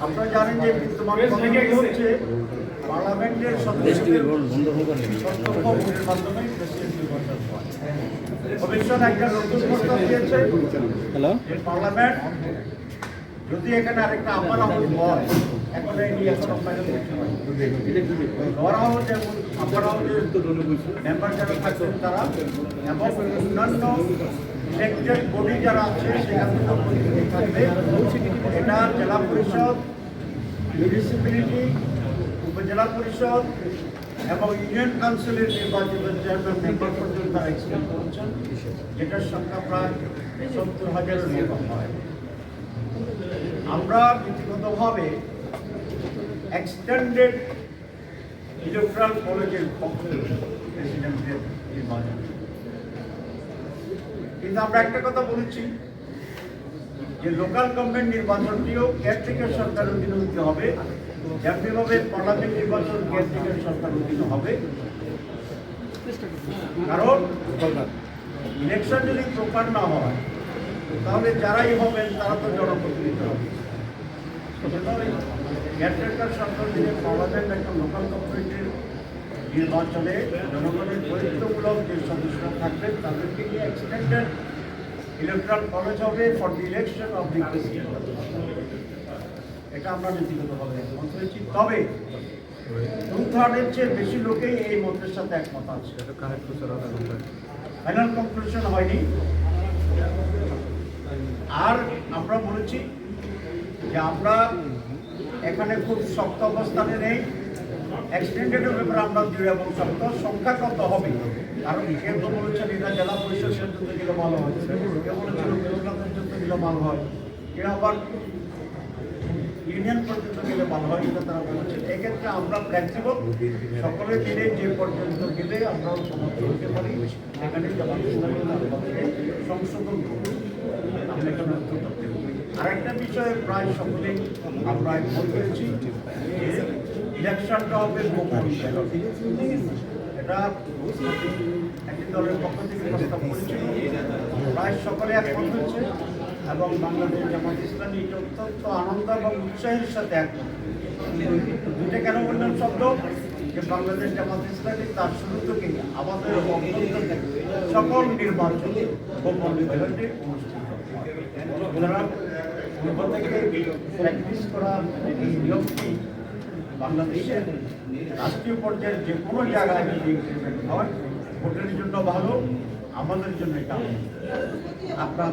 আপনারা জানেন যে বিদ্যমান পদ্ধতি হচ্ছে পার্লামেন্টের সদস্যদের ভোটের মাধ্যমে প্রেসিডেন্ট নির্বাচন হয়। কমিশন একটা নতুন প্রস্তাব দিয়েছে যে পার্লামেন্ট যদি এখানে আরেকটা আপার হাউস হয়, এখন এই নিয়ে এখন লোয়ার হাউস এবং আপার হাউসের মেম্বার যারা থাকবেন তারা এবং অন্যান্য ইলেকটেড বডি যারা আছে সেখান থেকে প্রতিনিধি থাকবে। এটা জেলা পরিষদ, মিউনিসিপ্যালিটি, উপজেলা পরিষদ এবং ইউনিয়ন কাউন্সিলের নির্বাচিত চেয়ারম্যান মেম্বার পর্যন্ত তারা এক্সটেন্ড করছেন, যেটার সংখ্যা প্রায় 70,000-এর মতো হয়। আমরা নীতিগতভাবে এক্সটেন্ডেড ইলেকট্রাল কলেজের পক্ষে প্রেসিডেন্টের নির্বাচন, কিন্তু আমরা একটা কথা বলেছি যে লোকাল গভর্নমেন্ট নির্বাচনটিও কেয়ারটেকার সরকারের অধীনে হতে হবে, যেমনিভাবে পার্লামেন্ট নির্বাচন কেয়ারটেকার সরকারের অধীনে হবে। কারণ ইলেকশন যদি প্রপার না হয় তাহলে যারাই হবেন তারা তো জনপ্রতিনিধি হবে। কেয়ারটেকার সরকার যদি পার্লামেন্ট একটা লোকাল গভর্নমেন্টের নির্বাচনে জনগণের চরিত্রমূলক যে সদস্যরা থাকবেন তাদেরকে নিয়ে এক্সটেন্ডেড ইলেকট্রাল কলেজ হবে for the election of the president. এটা আমরা নীতিগতভাবে একমত হয়েছি, তবে 2/3-এর চেয়ে বেশি লোকেই এই মতের সাথে একমত আছে। ফাইনাল কনক্লুশন হয়নি। আর আমরা বলেছি যে আমরা এখানে খুব শক্ত অবস্থানে নেই, এক্সটেন্ডেডের ব্যাপারে আমরা দৃঢ় এবং শক্ত। সংখ্যা কত হবে, কারণ কেউ তো বলেছেন এটা জেলা পরিষদ পর্যন্ত গেলে ভালো হয়, কেউ বলেছিল উপজেলা পর্যন্ত গেলে ভালো হয়, কেউ আবার ইউনিয়ন পর্যন্ত গেলে ভালো হয়, এটা তারা বলেছেন। এক্ষেত্রে আমরা ফ্লেক্সিবল, সকলে মিলে যে পর্যন্ত গেলে আমরা সমর্থন করতে পারি সেখানে সংশোধন করব। আমরা এখানে আরেকটা বিষয়ে প্রায় সকলেই আমরা একমত হয়েছি যে ইলেকশনটা হবে গোপন। এটা একটি দলের পক্ষ থেকে প্রস্তাব করেছিল, প্রায় সকলে একমত হয়েছে এবং বাংলাদেশ জামাত ইসলামী এটা অত্যন্ত আনন্দ এবং উৎসাহের সাথে একমত। দুইটা কেন বললাম শব্দ, যে বাংলাদেশ জামাত ইসলামী তার শুরু থেকেই আমাদের অভ্যন্তরে সকল নির্বাচন গোপন মেথডে অনুষ্ঠিত হয়। পূর্ব থেকে প্র্যাকটিস করা এই নিয়মটি বাংলাদেশের রাষ্ট্রীয় পর্যায়ে যে কোনো জায়গায় যদি ইমপ্লিমেন্ট হয় ভোটের জন্য ভালো, আমাদের জন্য এটা আপনার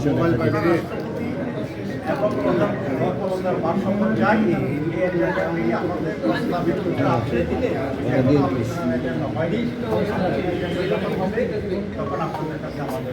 রাষ্ট্রপতি এবং প্রধানমন্ত্রীর ভারসাম্য চাই। এই জায়গাতেই আমাদের প্রস্তাবের আছে, হয়নি তখন আপনাদের কাছে আমাদের